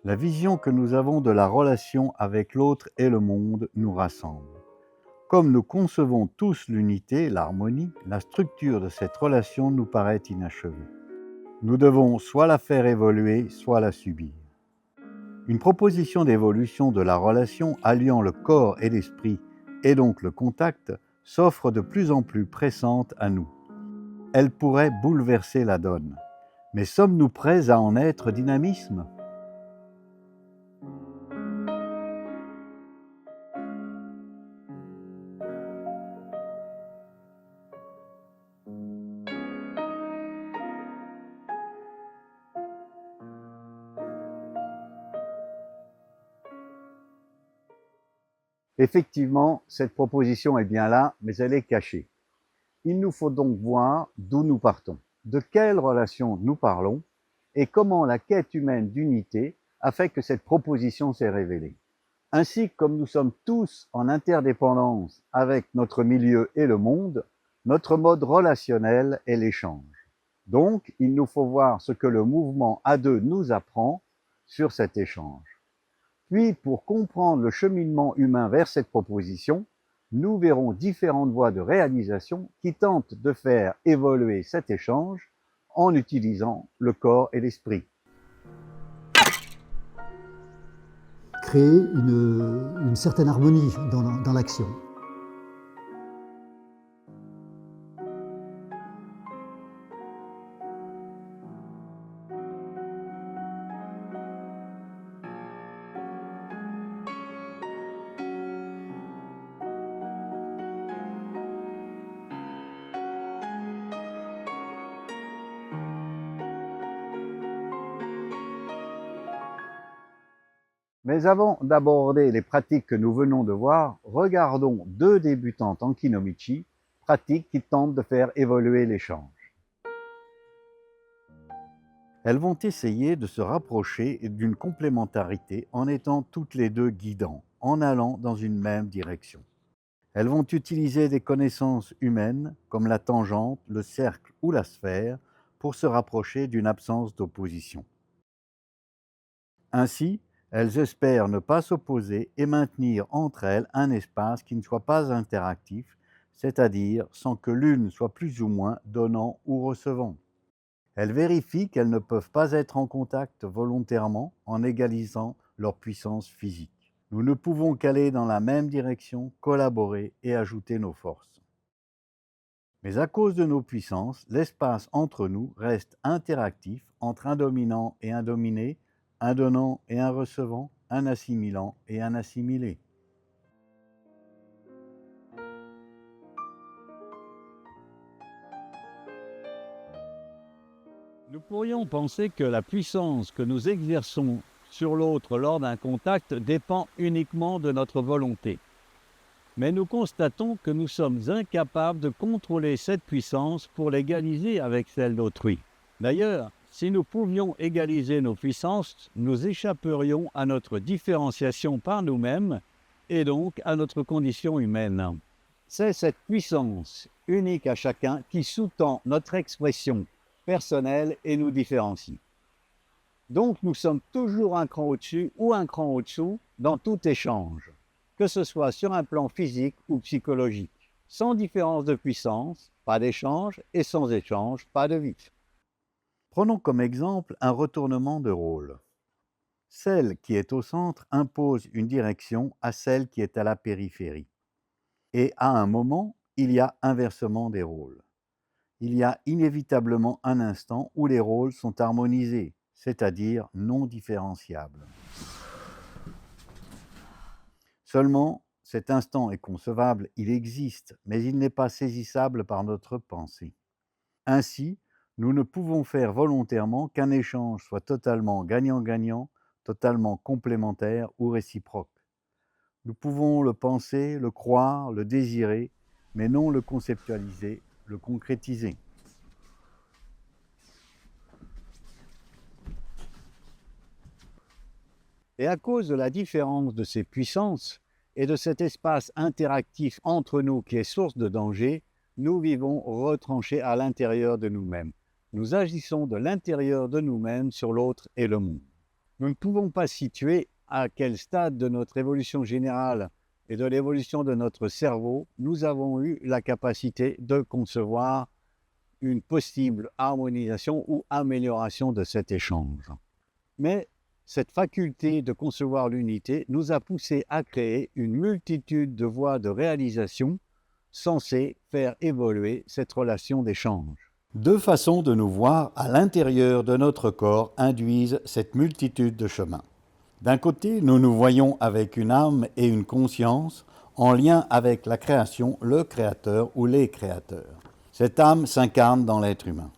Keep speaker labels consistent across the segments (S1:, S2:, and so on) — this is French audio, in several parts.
S1: La vision que nous avons de la relation avec l'autre et le monde nous rassemble. Comme nous concevons tous l'unité, l'harmonie, la structure de cette relation nous paraît inachevée. Nous devons soit la faire évoluer, soit la subir. Une proposition d'évolution de la relation alliant le corps et l'esprit, et donc le contact, s'offre de plus en plus pressante à nous. Elle pourrait bouleverser la donne. Mais sommes-nous prêts à en être dynamisme ? Effectivement, cette proposition est bien là, mais elle est cachée. Il nous faut donc voir d'où nous partons, de quelle relation nous parlons et comment la quête humaine d'unité a fait que cette proposition s'est révélée. Ainsi, comme nous sommes tous en interdépendance avec notre milieu et le monde, notre mode relationnel est l'échange. Donc, il nous faut voir ce que le mouvement A2 nous apprend sur cet échange. Puis, pour comprendre le cheminement humain vers cette proposition, nous verrons différentes voies de réalisation qui tentent de faire évoluer cet échange en utilisant le corps et l'esprit.
S2: Créer une certaine harmonie dans l'action.
S1: Mais avant d'aborder les pratiques que nous venons de voir, regardons deux débutantes en kinomichi, pratiques qui tentent de faire évoluer l'échange. Elles vont essayer de se rapprocher d'une complémentarité en étant toutes les deux guidants, en allant dans une même direction. Elles vont utiliser des connaissances humaines comme la tangente, le cercle ou la sphère pour se rapprocher d'une absence d'opposition. Ainsi, elles espèrent ne pas s'opposer et maintenir entre elles un espace qui ne soit pas interactif, c'est-à-dire sans que l'une soit plus ou moins donnant ou recevant. Elles vérifient qu'elles ne peuvent pas être en contact volontairement en égalisant leur puissance physique. Nous ne pouvons qu'aller dans la même direction, collaborer et ajouter nos forces. Mais à cause de nos puissances, l'espace entre nous reste interactif entre un dominant et un dominé, un donnant et un recevant, un assimilant et un assimilé.
S3: Nous pourrions penser que la puissance que nous exerçons sur l'autre lors d'un contact dépend uniquement de notre volonté. Mais nous constatons que nous sommes incapables de contrôler cette puissance pour l'égaliser avec celle d'autrui. D'ailleurs, si nous pouvions égaliser nos puissances, nous échapperions à notre différenciation par nous-mêmes et donc à notre condition humaine. C'est cette puissance, unique à chacun, qui sous-tend notre expression personnelle et nous différencie. Donc nous sommes toujours un cran au-dessus ou un cran au-dessous dans tout échange, que ce soit sur un plan physique ou psychologique. Sans différence de puissance, pas d'échange, et sans échange, pas de vie.
S1: Prenons comme exemple un retournement de rôle. Celle qui est au centre impose une direction à celle qui est à la périphérie. Et à un moment, il y a inversement des rôles. Il y a inévitablement un instant où les rôles sont harmonisés, c'est-à-dire non différenciables. Seulement, cet instant est concevable, il existe, mais il n'est pas saisissable par notre pensée. Ainsi, nous ne pouvons faire volontairement qu'un échange soit totalement gagnant-gagnant, totalement complémentaire ou réciproque. Nous pouvons le penser, le croire, le désirer, mais non le conceptualiser, le concrétiser.
S3: Et à cause de la différence de ces puissances et de cet espace interactif entre nous qui est source de danger, nous vivons retranchés à l'intérieur de nous-mêmes. Nous agissons de l'intérieur de nous-mêmes sur l'autre et le monde. Nous ne pouvons pas situer à quel stade de notre évolution générale et de l'évolution de notre cerveau nous avons eu la capacité de concevoir une possible harmonisation ou amélioration de cet échange. Mais cette faculté de concevoir l'unité nous a poussé à créer une multitude de voies de réalisation censées faire évoluer cette relation d'échange. Deux façons de nous voir à l'intérieur de notre corps induisent cette multitude de chemins. D'un côté, nous nous voyons avec une âme et une conscience en lien avec la création, le créateur ou les créateurs. Cette âme s'incarne dans l'être humain.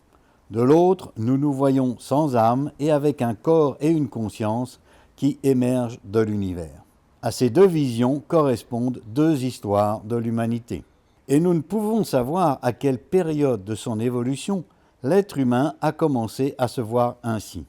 S3: De l'autre, nous nous voyons sans âme et avec un corps et une conscience qui émergent de l'univers. À ces deux visions correspondent deux histoires de l'humanité. Et nous ne pouvons savoir à quelle période de son évolution l'être humain a commencé à se voir ainsi.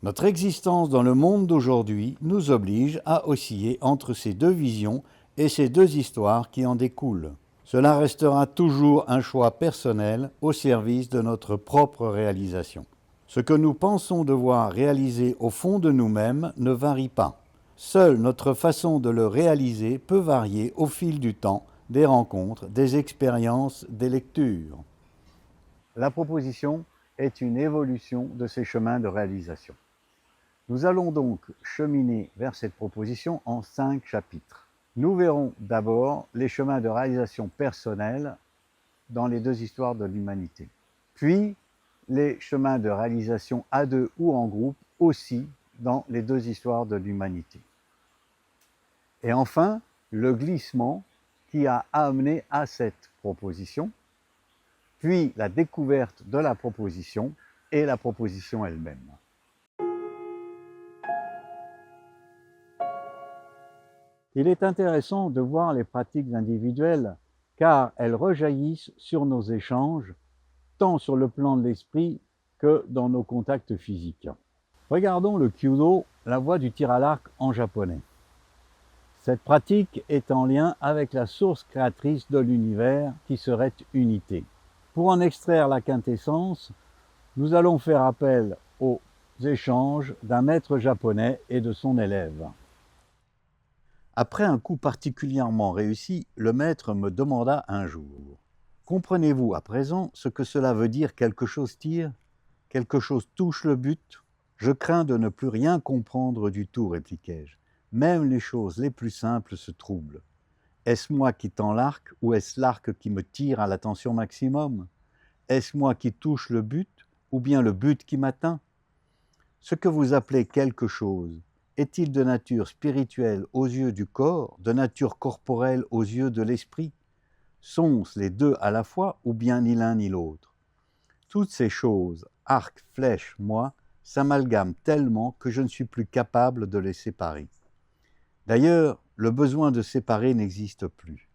S3: Notre existence dans le monde d'aujourd'hui nous oblige à osciller entre ces deux visions et ces deux histoires qui en découlent. Cela restera toujours un choix personnel au service de notre propre réalisation. Ce que nous pensons devoir réaliser au fond de nous-mêmes ne varie pas. Seule notre façon de le réaliser peut varier au fil du temps, des rencontres, des expériences, des lectures.
S1: La proposition est une évolution de ces chemins de réalisation. Nous allons donc cheminer vers cette proposition en 5 chapitres. Nous verrons d'abord les chemins de réalisation personnelle dans les deux histoires de l'humanité. Puis, les chemins de réalisation à deux ou en groupe aussi dans les deux histoires de l'humanité. Et enfin, le glissement qui a amené à cette proposition, puis la découverte de la proposition et la proposition elle-même. Il est intéressant de voir les pratiques individuelles car elles rejaillissent sur nos échanges, tant sur le plan de l'esprit que dans nos contacts physiques. Regardons le Kyudo, la voie du tir à l'arc en japonais. Cette pratique est en lien avec la source créatrice de l'univers qui serait unité. Pour en extraire la quintessence, nous allons faire appel aux échanges d'un maître japonais et de son élève. Après un coup particulièrement réussi, le maître me demanda un jour « Comprenez-vous à présent ce que cela veut dire quelque chose tire, quelque chose touche le but ?» Je crains de ne plus rien comprendre du tout, répliquai-je. Même les choses les plus simples se troublent. Est-ce moi qui tends l'arc ou est-ce l'arc qui me tire à la tension maximum? Est-ce moi qui touche le but ou bien le but qui m'atteint? Ce que vous appelez quelque chose, est-il de nature spirituelle aux yeux du corps, de nature corporelle aux yeux de l'esprit? Sont-ce les deux à la fois ou bien ni l'un ni l'autre? Toutes ces choses, arc, flèche, moi, s'amalgament tellement que je ne suis plus capable de les séparer. D'ailleurs, le besoin de séparer n'existe plus.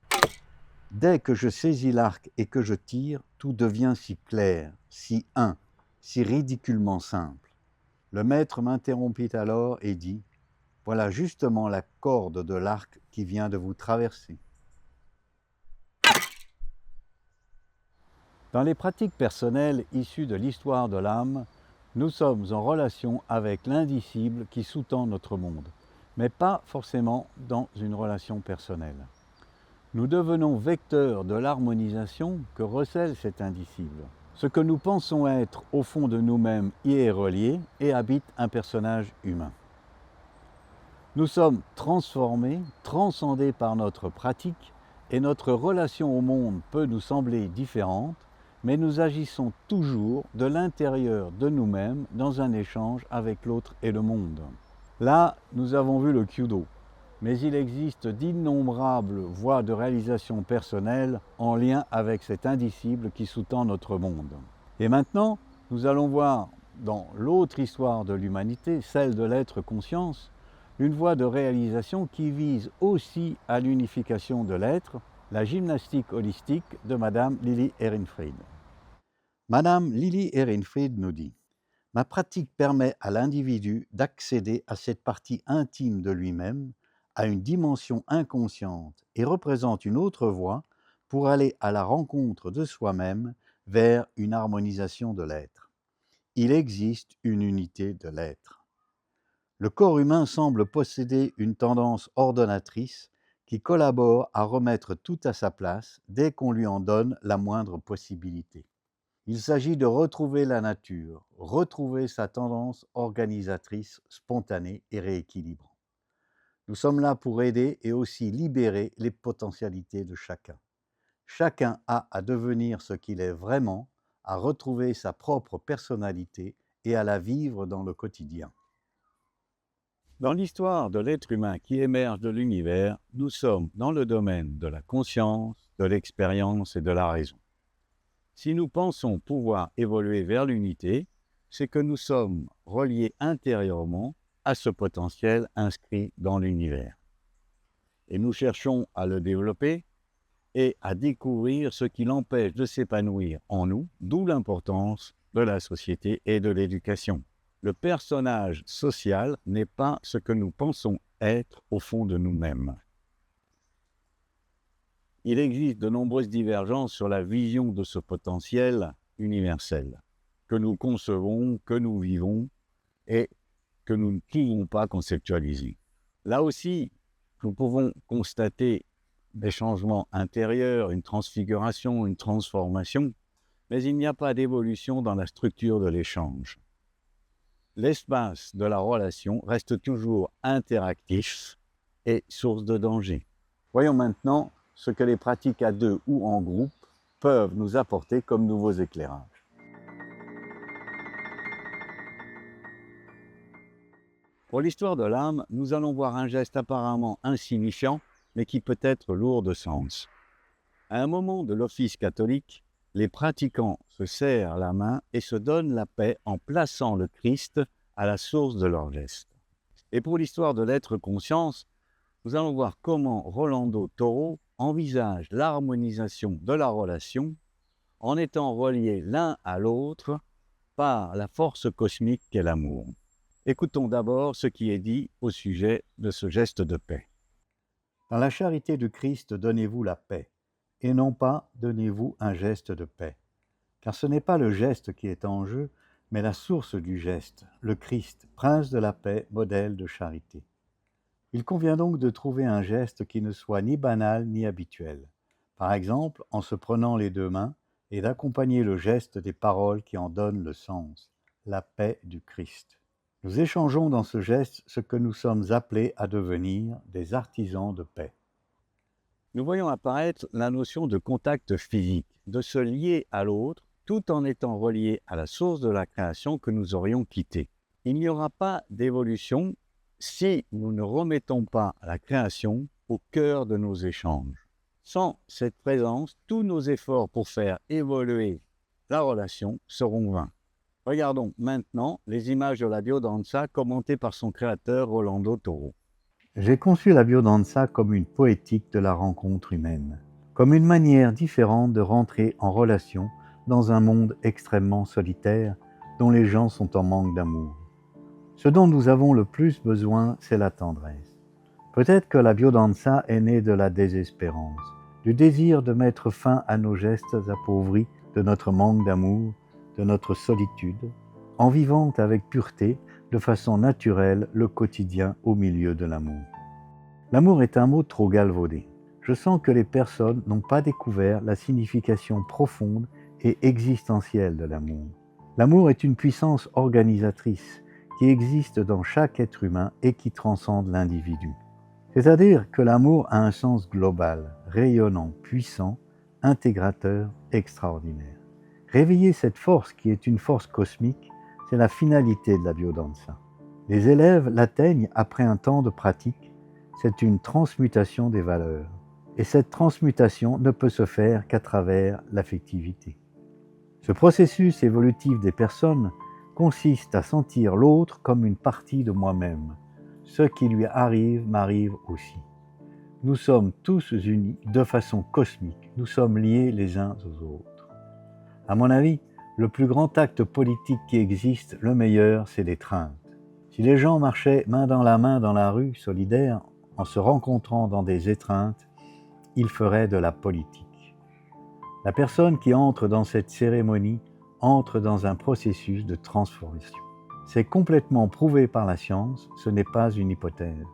S1: Dès que je saisis l'arc et que je tire, tout devient si clair, si un, si ridiculement simple. Le maître m'interrompit alors et dit « Voilà justement la corde de l'arc qui vient de vous traverser. » Dans les pratiques personnelles issues de l'histoire de l'âme, nous sommes en relation avec l'indicible qui sous-tend notre monde, mais pas forcément dans une relation personnelle. Nous devenons vecteurs de l'harmonisation que recèle cet indicible. Ce que nous pensons être au fond de nous-mêmes y est relié et habite un personnage humain. Nous sommes transformés, transcendés par notre pratique et notre relation au monde peut nous sembler différente, mais nous agissons toujours de l'intérieur de nous-mêmes dans un échange avec l'autre et le monde. Là, nous avons vu le Kyudo, mais il existe d'innombrables voies de réalisation personnelle en lien avec cet indicible qui sous-tend notre monde. Et maintenant, nous allons voir dans l'autre histoire de l'humanité, celle de l'être conscience, une voie de réalisation qui vise aussi à l'unification de l'être, la gymnastique holistique de Madame Lily Ehrenfried. Madame Lily Ehrenfried nous dit « Ma pratique permet à l'individu d'accéder à cette partie intime de lui-même, à une dimension inconsciente et représente une autre voie pour aller à la rencontre de soi-même vers une harmonisation de l'être. Il existe une unité de l'être. » Le corps humain semble posséder une tendance ordonnatrice qui collabore à remettre tout à sa place dès qu'on lui en donne la moindre possibilité. Il s'agit de retrouver la nature, retrouver sa tendance organisatrice spontanée et rééquilibrante. Nous sommes là pour aider et aussi libérer les potentialités de chacun. Chacun a à devenir ce qu'il est vraiment, à retrouver sa propre personnalité et à la vivre dans le quotidien.
S3: Dans l'histoire de l'être humain qui émerge de l'univers, nous sommes dans le domaine de la conscience, de l'expérience et de la raison. Si nous pensons pouvoir évoluer vers l'unité, c'est que nous sommes reliés intérieurement à ce potentiel inscrit dans l'univers. Et nous cherchons à le développer et à découvrir ce qui l'empêche de s'épanouir en nous, d'où l'importance de la société et de l'éducation. Le personnage social n'est pas ce que nous pensons être au fond de nous-mêmes. Il existe de nombreuses divergences sur la vision de ce potentiel universel, que nous concevons, que nous vivons et que nous ne pouvons pas conceptualiser. Là aussi, nous pouvons constater des changements intérieurs, une transfiguration, une transformation, mais il n'y a pas d'évolution dans la structure de l'échange. L'espace de la relation reste toujours interactif et source de danger. Voyons maintenant ce que les pratiques à deux ou en groupe peuvent nous apporter comme nouveaux éclairages. Pour l'histoire de l'âme, nous allons voir un geste apparemment insignifiant, mais qui peut être lourd de sens. À un moment de l'office catholique, les pratiquants se serrent la main et se donnent la paix en plaçant le Christ à la source de leur geste. Et pour l'histoire de l'être conscience, nous allons voir comment Rolando Toro envisage l'harmonisation de la relation en étant reliés l'un à l'autre par la force cosmique qu'est l'amour. Écoutons d'abord ce qui est dit au sujet de ce geste de paix.
S1: Dans la charité du Christ, donnez-vous la paix, et non pas donnez-vous un geste de paix. Car ce n'est pas le geste qui est en jeu, mais la source du geste, le Christ, prince de la paix, modèle de charité. Il convient donc de trouver un geste qui ne soit ni banal ni habituel, par exemple en se prenant les deux mains, et d'accompagner le geste des paroles qui en donnent le sens, la paix du Christ. Nous échangeons dans ce geste ce que nous sommes appelés à devenir, des artisans de paix.
S3: Nous voyons apparaître la notion de contact physique, de se lier à l'autre tout en étant reliés à la source de la création que nous aurions quittée. Il n'y aura pas d'évolution si nous ne remettons pas la création au cœur de nos échanges. Sans cette présence, tous nos efforts pour faire évoluer la relation seront vains. Regardons maintenant les images de la biodanza commentées par son créateur Rolando Toro.
S1: J'ai conçu la biodanza comme une poétique de la rencontre humaine, comme une manière différente de rentrer en relation dans un monde extrêmement solitaire dont les gens sont en manque d'amour. Ce dont nous avons le plus besoin, c'est la tendresse. Peut-être que la biodanza est née de la désespérance, du désir de mettre fin à nos gestes appauvris de notre manque d'amour, de notre solitude, en vivant avec pureté, de façon naturelle, le quotidien au milieu de l'amour. L'amour est un mot trop galvaudé. Je sens que les personnes n'ont pas découvert la signification profonde et existentielle de l'amour. L'amour est une puissance organisatrice qui existe dans chaque être humain et qui transcende l'individu. C'est-à-dire que l'amour a un sens global, rayonnant, puissant, intégrateur, extraordinaire. Réveiller cette force qui est une force cosmique, c'est la finalité de la biodanza. Les élèves l'atteignent après un temps de pratique, c'est une transmutation des valeurs. Et cette transmutation ne peut se faire qu'à travers l'affectivité. Ce processus évolutif des personnes consiste à sentir l'autre comme une partie de moi-même. Ce qui lui arrive m'arrive aussi. Nous sommes tous unis de façon cosmique, nous sommes liés les uns aux autres. À mon avis, le plus grand acte politique qui existe, le meilleur, c'est l'étreinte. Si les gens marchaient main dans la rue, solidaires, en se rencontrant dans des étreintes, ils feraient de la politique. La personne qui entre dans cette cérémonie entre dans un processus de transformation. C'est complètement prouvé par la science, ce n'est pas une hypothèse.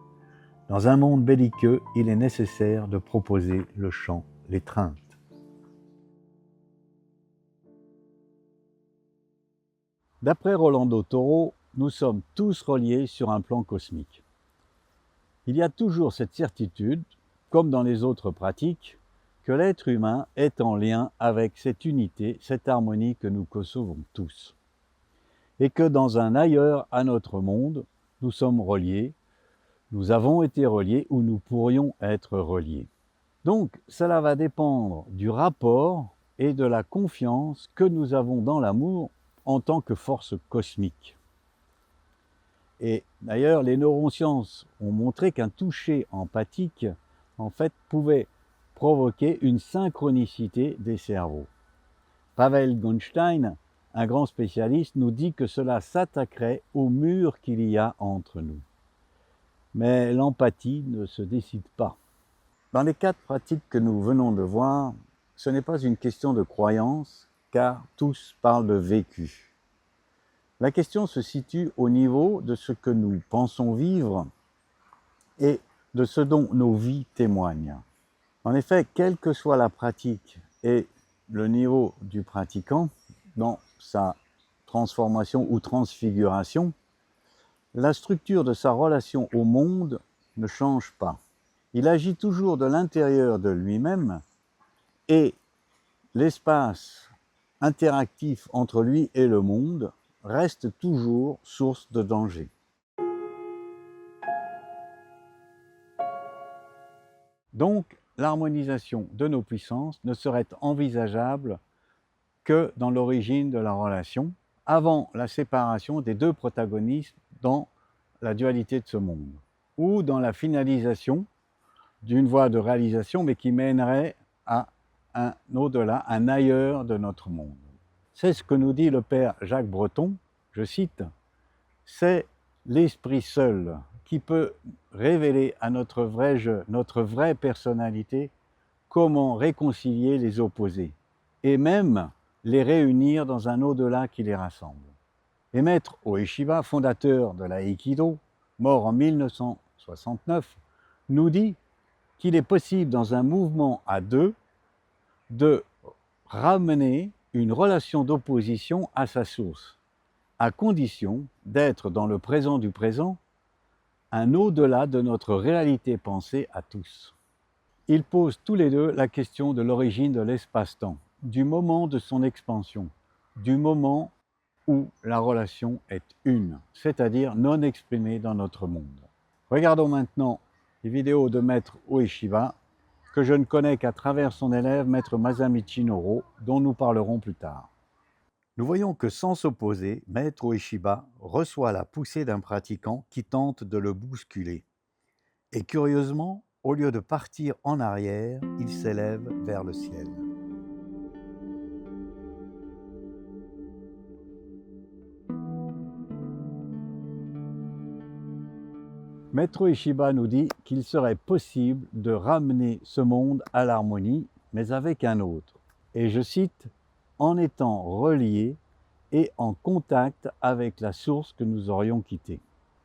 S1: Dans un monde belliqueux, il est nécessaire de proposer le chant, l'étreinte. D'après Rolando Toro, nous sommes tous reliés sur un plan cosmique. Il y a toujours cette certitude, comme dans les autres pratiques, que l'être humain est en lien avec cette unité, cette harmonie que nous concevons tous. Et que dans un ailleurs à notre monde, nous sommes reliés, nous avons été reliés ou nous pourrions être reliés. Donc, cela va dépendre du rapport et de la confiance que nous avons dans l'amour en tant que force cosmique. Et d'ailleurs, les neurosciences ont montré qu'un toucher empathique, en fait, pouvait provoquer une synchronicité des cerveaux. Pavel Gonstein, un grand spécialiste, nous dit que cela s'attaquerait au mur qu'il y a entre nous. Mais l'empathie ne se décide pas. Dans les 4 pratiques que nous venons de voir, ce n'est pas une question de croyance, car tous parlent de vécu. La question se situe au niveau de ce que nous pensons vivre et de ce dont nos vies témoignent. En effet, quelle que soit la pratique et le niveau du pratiquant dans sa transformation ou transfiguration, la structure de sa relation au monde ne change pas. Il agit toujours de l'intérieur de lui-même et l'espace interactif entre lui et le monde reste toujours source de danger. Donc, l'harmonisation de nos puissances ne serait envisageable que dans l'origine de la relation, avant la séparation des 2 protagonistes dans la dualité de ce monde, ou dans la finalisation d'une voie de réalisation, mais qui mènerait à un au-delà, un ailleurs de notre monde. C'est ce que nous dit le père Jacques Breton, je cite, « C'est l'esprit seul qui peut révéler à notre vrai jeu, notre vraie personnalité, comment réconcilier les opposés, et même les réunir dans un au-delà qui les rassemble. » Et Maître Ueshiba, fondateur de l'aïkido, mort en 1969, nous dit qu'il est possible dans un mouvement à 2 de ramener une relation d'opposition à sa source, à condition d'être dans le présent du présent, un au-delà de notre réalité pensée à tous. Ils posent tous les 2 la question de l'origine de l'espace-temps, du moment de son expansion, du moment où la relation est une, c'est-à-dire non exprimée dans notre monde. Regardons maintenant les vidéos de Maître Ueshiba, que je ne connais qu'à travers son élève, Maître Masamichi Noro, dont nous parlerons plus tard. Nous voyons que sans s'opposer, Maître Ueshiba reçoit la poussée d'un pratiquant qui tente de le bousculer. Et curieusement, au lieu de partir en arrière, il s'élève vers le ciel. Maître Ueshiba nous dit qu'il serait possible de ramener ce monde à l'harmonie, mais avec un autre. Et je cite, « en étant reliés et en contact avec la source que nous aurions quittée. »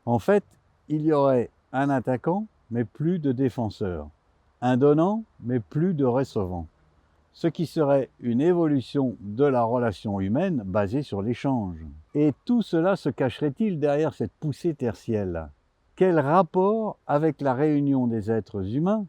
S1: En fait, il y aurait un attaquant, mais plus de défenseur, un donnant, mais plus de recevant, ce qui serait une évolution de la relation humaine basée sur l'échange. Et tout cela se cacherait-il derrière cette poussée tertielle ? Quel rapport avec la réunion des êtres humains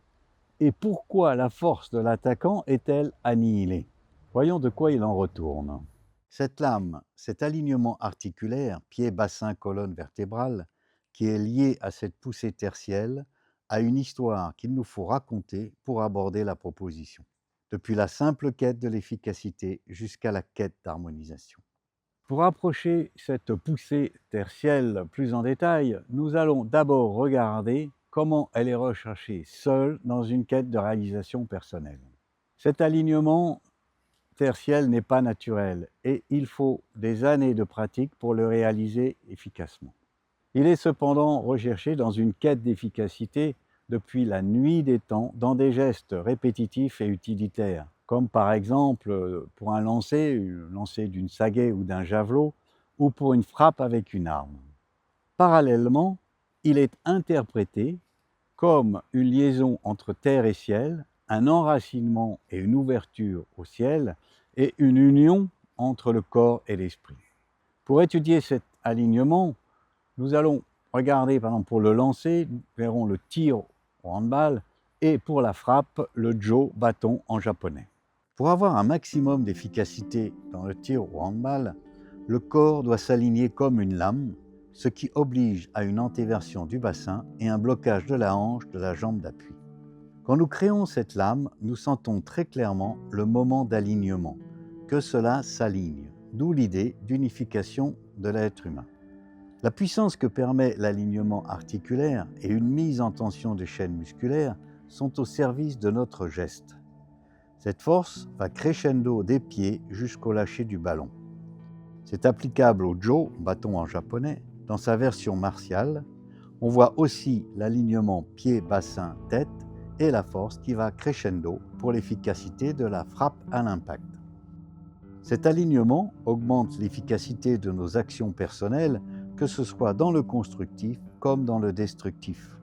S1: et pourquoi la force de l'attaquant est-elle annihilée? Voyons de quoi il en retourne. Cette lame, cet alignement articulaire, pied, bassin, colonne vertébrale, qui est lié à cette poussée tertielle, a une histoire qu'il nous faut raconter pour aborder la proposition, depuis la simple quête de l'efficacité jusqu'à la quête d'harmonisation. Pour approcher cette poussée tertielle plus en détail, nous allons d'abord regarder comment elle est recherchée seule dans une quête de réalisation personnelle. Cet alignement tertiel n'est pas naturel et il faut des années de pratique pour le réaliser efficacement. Il est cependant recherché dans une quête d'efficacité depuis la nuit des temps dans des gestes répétitifs et utilitaires, comme par exemple pour un lancer d'une sagaie ou d'un javelot, ou pour une frappe avec une arme. Parallèlement, il est interprété comme une liaison entre terre et ciel, un enracinement et une ouverture au ciel, et une union entre le corps et l'esprit. Pour étudier cet alignement, nous allons regarder, par exemple, pour le lancer, nous verrons le tir au handball, et pour la frappe, le jo, bâton en japonais. Pour avoir un maximum d'efficacité dans le tir au handball, le corps doit s'aligner comme une lame, ce qui oblige à une antéversion du bassin et un blocage de la hanche de la jambe d'appui. Quand nous créons cette lame, nous sentons très clairement le moment d'alignement, que cela s'aligne, d'où l'idée d'unification de l'être humain. La puissance que permet l'alignement articulaire et une mise en tension des chaînes musculaires sont au service de notre geste. Cette force va crescendo des pieds jusqu'au lâcher du ballon. C'est applicable au jo, bâton en japonais, dans sa version martiale. On voit aussi l'alignement pied-bassin-tête et la force qui va crescendo pour l'efficacité de la frappe à l'impact. Cet alignement augmente l'efficacité de nos actions personnelles, que ce soit dans le constructif comme dans le destructif.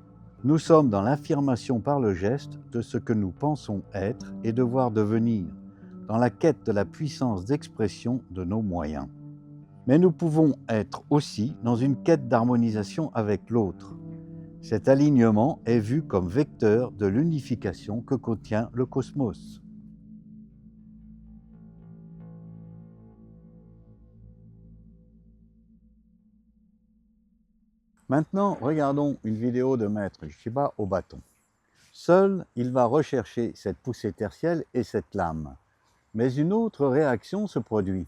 S1: Nous sommes dans l'affirmation par le geste de ce que nous pensons être et devoir devenir, dans la quête de la puissance d'expression de nos moyens. Mais nous pouvons être aussi dans une quête d'harmonisation avec l'autre. Cet alignement est vu comme vecteur de l'unification que contient le cosmos. Maintenant, regardons une vidéo de Maître Shiba au bâton. Seul, il va rechercher cette poussée tertielle et cette lame. Mais une autre réaction se produit.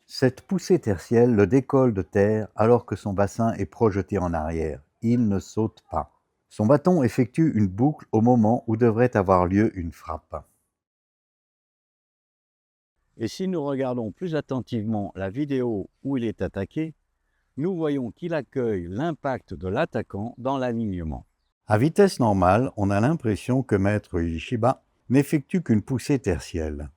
S1: Cette poussée tertielle le décolle de terre alors que son bassin est projeté en arrière. Il ne saute pas. Son bâton effectue une boucle au moment où devrait avoir lieu une frappe. Et si nous regardons plus attentivement la vidéo où il est attaqué, nous voyons qu'il accueille l'impact de l'attaquant dans l'alignement. À vitesse normale, on a l'impression que Maître Shiba n'effectue qu'une poussée tertielle.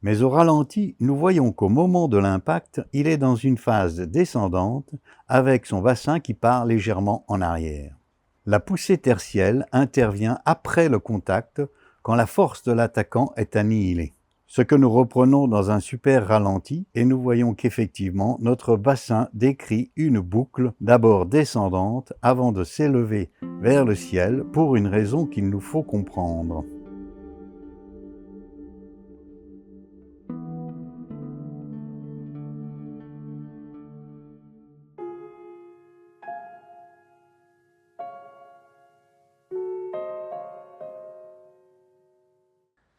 S1: Mais au ralenti, nous voyons qu'au moment de l'impact, il est dans une phase descendante avec son bassin qui part légèrement en arrière. La poussée tertielle intervient après le contact quand la force de l'attaquant est annihilée. Ce que nous reprenons dans un super ralenti et nous voyons qu'effectivement notre bassin décrit une boucle d'abord descendante avant de s'élever vers le ciel pour une raison qu'il nous faut comprendre.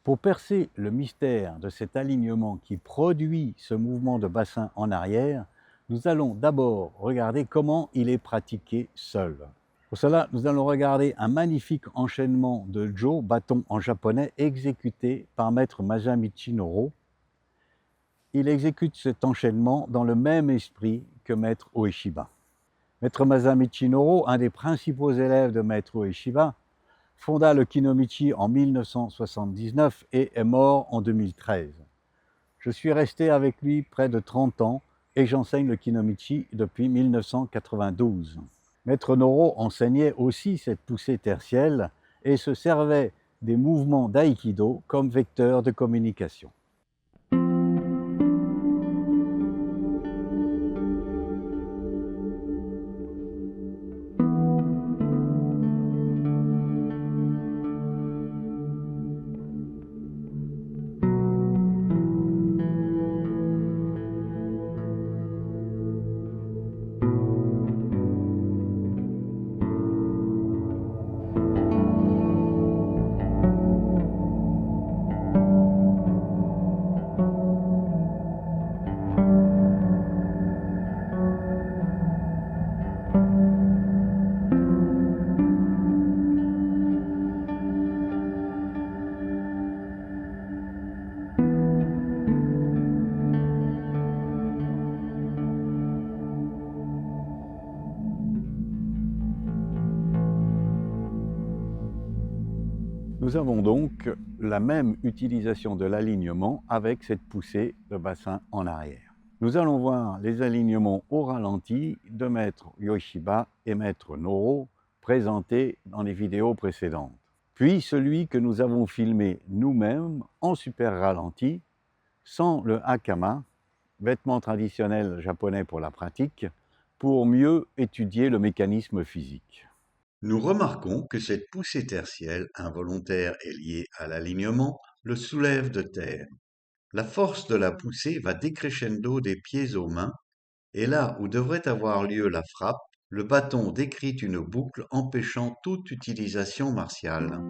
S1: Pour percer le mystère de cet alignement qui produit ce mouvement de bassin en arrière, nous allons d'abord regarder comment il est pratiqué seul. Pour cela, nous allons regarder un magnifique enchaînement de jo, bâton en japonais, exécuté par Maître Masamichi Noro. Il exécute cet enchaînement dans le même esprit que Maître Ueshiba. Maître Masamichi Noro, un des principaux élèves de Maître Ueshiba, fonda le Kinomichi en 1979 et est mort en 2013. Je suis resté avec lui près de 30 ans et j'enseigne le Kinomichi depuis 1992. Maître Noro enseignait aussi cette poussée tertielle et se servait des mouvements d'aïkido comme vecteur de communication. Nous avons donc la même utilisation de l'alignement avec cette poussée de bassin en arrière. Nous allons voir les alignements au ralenti de Maître Yoshiba et Maître Noro présentés dans les vidéos précédentes. Puis celui que nous avons filmé nous-mêmes en super ralenti, sans le hakama, vêtement traditionnel japonais pour la pratique, pour mieux étudier le mécanisme physique. Nous remarquons que cette poussée tertielle involontaire et liée à l'alignement le soulève de terre. La force de la poussée va décrescendo des pieds aux mains, et là où devrait avoir lieu la frappe, le bâton décrit une boucle empêchant toute utilisation martiale.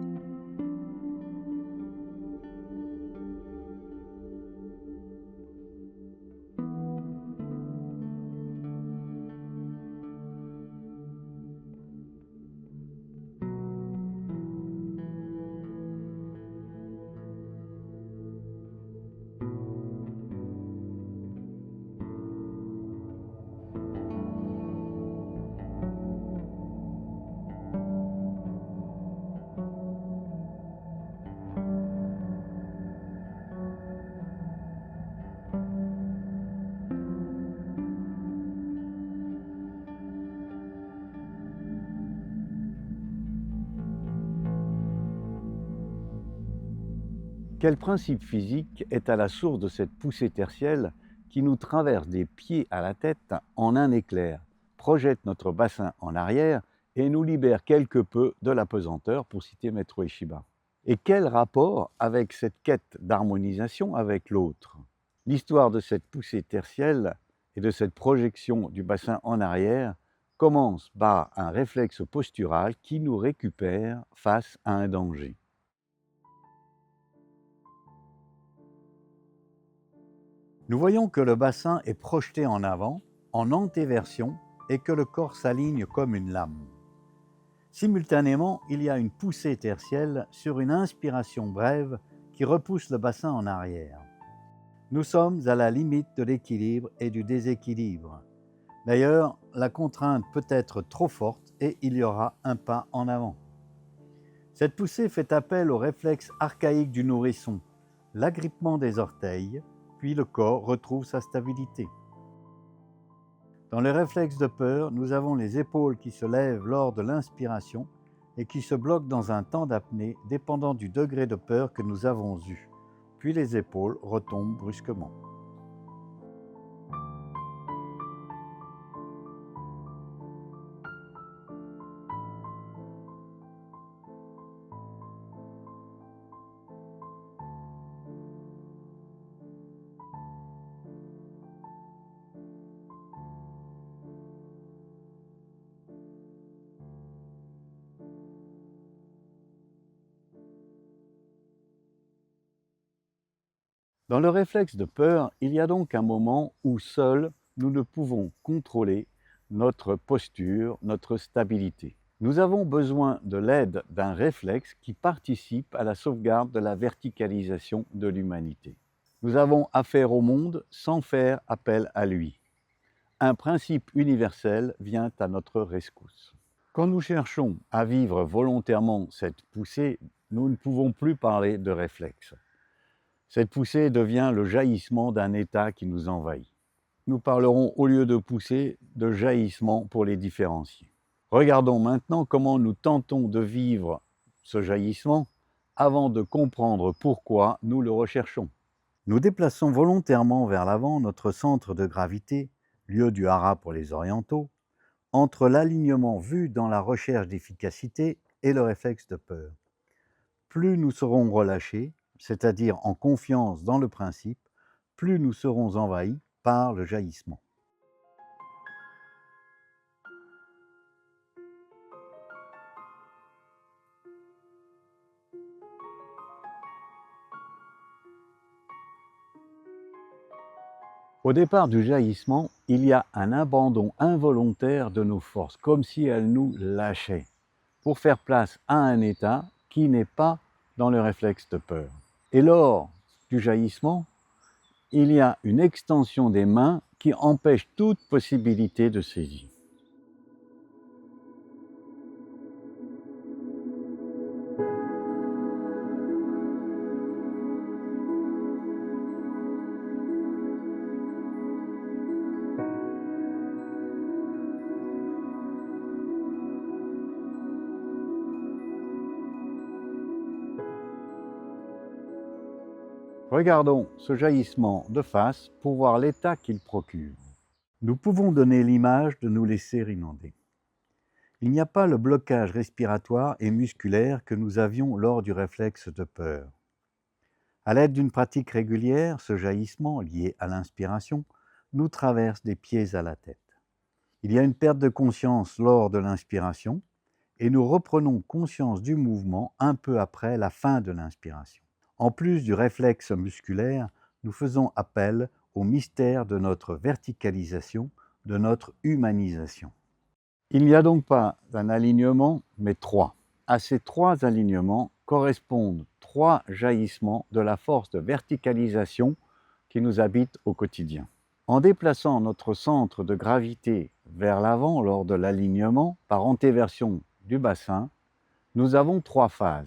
S1: Quel principe physique est à la source de cette poussée tertielle qui nous traverse des pieds à la tête en un éclair, projette notre bassin en arrière et nous libère quelque peu de la pesanteur, pour citer Maître Ueshiba? Et quel rapport avec cette quête d'harmonisation avec l'autre? L'histoire de cette poussée tertielle et de cette projection du bassin en arrière commence par un réflexe postural qui nous récupère face à un danger. Nous voyons que le bassin est projeté en avant, en antéversion, et que le corps s'aligne comme une lame. Simultanément, il y a une poussée tertielle sur une inspiration brève qui repousse le bassin en arrière. Nous sommes à la limite de l'équilibre et du déséquilibre. D'ailleurs, la contrainte peut être trop forte et il y aura un pas en avant. Cette poussée fait appel au réflexe archaïque du nourrisson, l'agrippement des orteils, puis le corps retrouve sa stabilité. Dans le réflexe de peur, nous avons les épaules qui se lèvent lors de l'inspiration et qui se bloquent dans un temps d'apnée dépendant du degré de peur que nous avons eu. Puis les épaules retombent brusquement. Dans le réflexe de peur, il y a donc un moment où seuls nous ne pouvons contrôler notre posture, notre stabilité. Nous avons besoin de l'aide d'un réflexe qui participe à la sauvegarde de la verticalisation de l'humanité. Nous avons affaire au monde sans faire appel à lui. Un principe universel vient à notre rescousse. Quand nous cherchons à vivre volontairement cette poussée, nous ne pouvons plus parler de réflexe. Cette poussée devient le jaillissement d'un état qui nous envahit. Nous parlerons, au lieu de poussée, de jaillissement pour les différencier. Regardons maintenant comment nous tentons de vivre ce jaillissement avant de comprendre pourquoi nous le recherchons. Nous déplaçons volontairement vers l'avant notre centre de gravité, lieu du hara pour les orientaux, entre l'alignement vu dans la recherche d'efficacité et le réflexe de peur. Plus nous serons relâchés, c'est-à-dire en confiance dans le principe, plus nous serons envahis par le jaillissement. Au départ du jaillissement, il y a un abandon involontaire de nos forces, comme si elles nous lâchaient, pour faire place à un état qui n'est pas dans le réflexe de peur. Et lors du jaillissement, il y a une extension des mains qui empêche toute possibilité de saisie. Regardons ce jaillissement de face pour voir l'état qu'il procure. Nous pouvons donner l'image de nous laisser inonder. Il n'y a pas le blocage respiratoire et musculaire que nous avions lors du réflexe de peur. À l'aide d'une pratique régulière, ce jaillissement, lié à l'inspiration, nous traverse des pieds à la tête. Il y a une perte de conscience lors de l'inspiration et nous reprenons conscience du mouvement un peu après la fin de l'inspiration. En plus du réflexe musculaire, nous faisons appel au mystère de notre verticalisation, de notre humanisation. Il n'y a donc pas un alignement, mais trois. À ces trois alignements correspondent trois jaillissements de la force de verticalisation qui nous habite au quotidien. En déplaçant notre centre de gravité vers l'avant lors de l'alignement par antéversion du bassin, nous avons trois phases.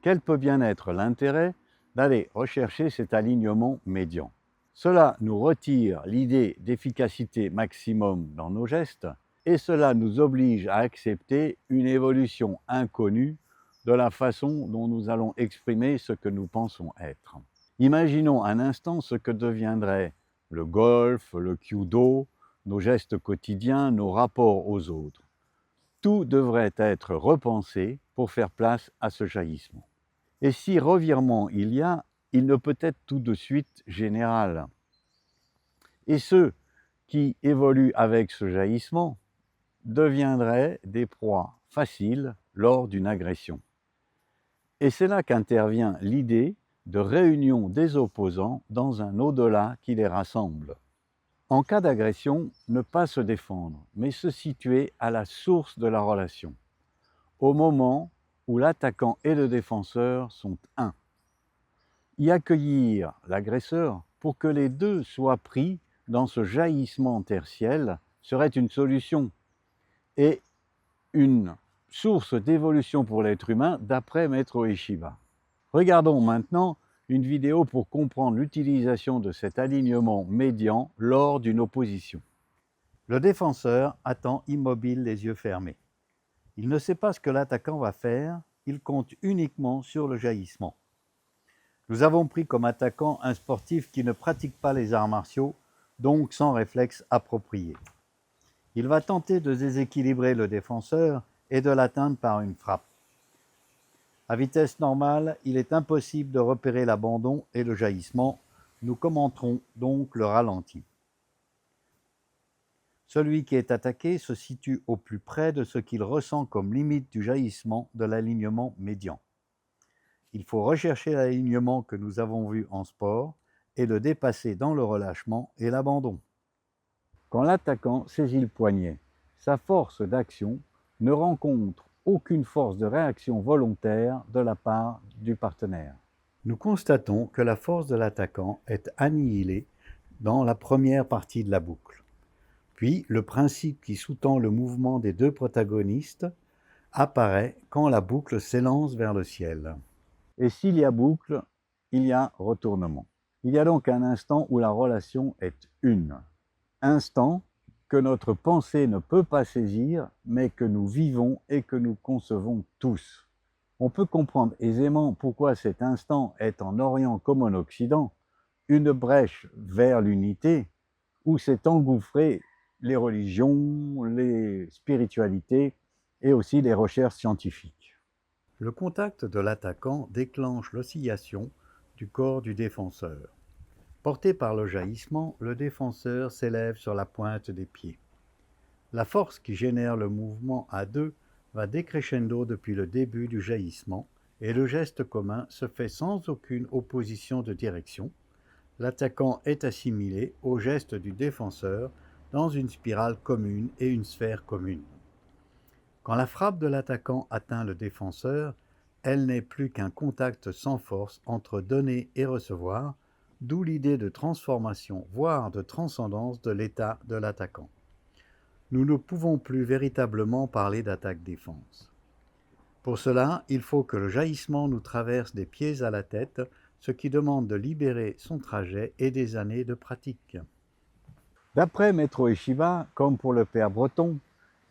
S1: Quel peut bien être l'intérêt d'aller rechercher cet alignement médian? Cela nous retire l'idée d'efficacité maximum dans nos gestes et cela nous oblige à accepter une évolution inconnue de la façon dont nous allons exprimer ce que nous pensons être. Imaginons un instant ce que deviendrait le golf, le kyudo, nos gestes quotidiens, nos rapports aux autres. Tout devrait être repensé pour faire place à ce jaillissement. Et si revirement il y a, il ne peut être tout de suite général. Et ceux qui évoluent avec ce jaillissement deviendraient des proies faciles lors d'une agression. Et c'est là qu'intervient l'idée de réunion des opposants dans un au-delà qui les rassemble. En cas d'agression, ne pas se défendre, mais se situer à la source de la relation, au moment où l'attaquant et le défenseur sont un. Y accueillir l'agresseur pour que les deux soient pris dans ce jaillissement tertiel serait une solution et une source d'évolution pour l'être humain d'après Maître Ueshiba. Regardons maintenant une vidéo pour comprendre l'utilisation de cet alignement médian lors d'une opposition. Le défenseur attend immobile les yeux fermés. Il ne sait pas ce que l'attaquant va faire, il compte uniquement sur le jaillissement. Nous avons pris comme attaquant un sportif qui ne pratique pas les arts martiaux, donc sans réflexe approprié. Il va tenter de déséquilibrer le défenseur et de l'atteindre par une frappe. À vitesse normale, il est impossible de repérer l'abandon et le jaillissement. Nous commenterons donc le ralenti. Celui qui est attaqué se situe au plus près de ce qu'il ressent comme limite du jaillissement de l'alignement médian. Il faut rechercher l'alignement que nous avons vu en sport et le dépasser dans le relâchement et l'abandon. Quand l'attaquant saisit le poignet, sa force d'action ne rencontre aucune force de réaction volontaire de la part du partenaire. Nous constatons que la force de l'attaquant est annihilée dans la première partie de la boucle. Puis, le principe qui sous-tend le mouvement des deux protagonistes apparaît quand la boucle s'élance vers le ciel. Et s'il y a boucle, il y a retournement. Il y a donc un instant où la relation est une. Instant que notre pensée ne peut pas saisir, mais que nous vivons et que nous concevons tous. On peut comprendre aisément pourquoi cet instant est en Orient comme en Occident une brèche vers l'unité où s'est engouffré les religions, les spiritualités et aussi les recherches scientifiques. Le contact de l'attaquant déclenche l'oscillation du corps du défenseur. Porté par le jaillissement, le défenseur s'élève sur la pointe des pieds. La force qui génère le mouvement à deux va décrescendo depuis le début du jaillissement et le geste commun se fait sans aucune opposition de direction. L'attaquant est assimilé au geste du défenseur dans une spirale commune et une sphère commune. Quand la frappe de l'attaquant atteint le défenseur, Elle n'est plus qu'un contact sans force entre donner et recevoir, d'où l'idée de transformation, voire de transcendance de l'état de l'attaquant. Nous ne pouvons plus véritablement parler d'attaque-défense. Pour cela, il faut que le jaillissement nous traverse des pieds à la tête, ce qui demande de libérer son trajet et des années de pratique. D'après Maître Ueshiba, comme pour le Père Breton,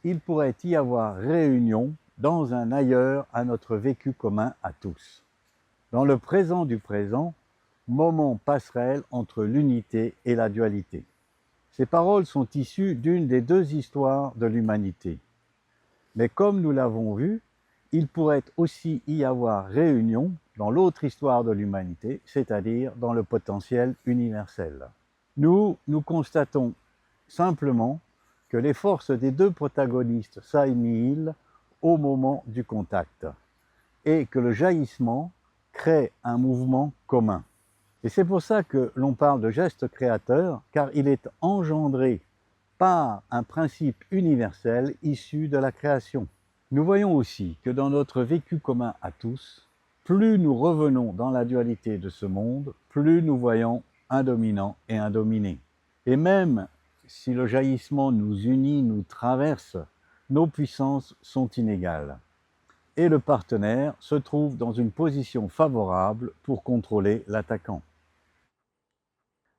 S1: il pourrait y avoir réunion dans un ailleurs à notre vécu commun à tous. Dans le présent du présent, moment passerelle entre l'unité et la dualité. Ces paroles sont issues d'une des deux histoires de l'humanité. Mais comme nous l'avons vu, il pourrait aussi y avoir réunion dans l'autre histoire de l'humanité, c'est-à-dire dans le potentiel universel. Nous constatons simplement que les forces des deux protagonistes s'annihilent au moment du contact et que le jaillissement crée un mouvement commun. Et c'est pour ça que l'on parle de geste créateur, car il est engendré par un principe universel issu de la création. Nous voyons aussi que dans notre vécu commun à tous, plus nous revenons dans la dualité de ce monde, plus nous voyons un dominant et un dominé. Et même si le jaillissement nous unit, nous traverse, nos puissances sont inégales. Et le partenaire se trouve dans une position favorable pour contrôler l'attaquant.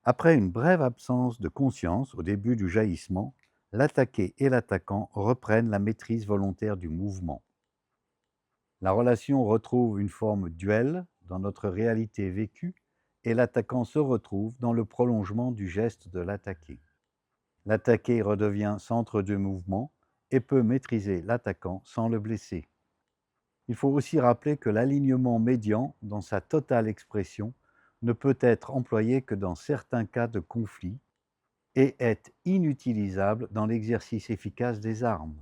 S1: Après une brève absence de conscience au début du jaillissement, l'attaqué et l'attaquant reprennent la maîtrise volontaire du mouvement. La relation retrouve une forme duelle dans notre réalité vécue et l'attaquant se retrouve dans le prolongement du geste de l'attaqué. L'attaqué redevient centre du mouvement et peut maîtriser l'attaquant sans le blesser. Il faut aussi rappeler que l'alignement médian, dans sa totale expression, ne peut être employé que dans certains cas de conflit et est inutilisable dans l'exercice efficace des armes.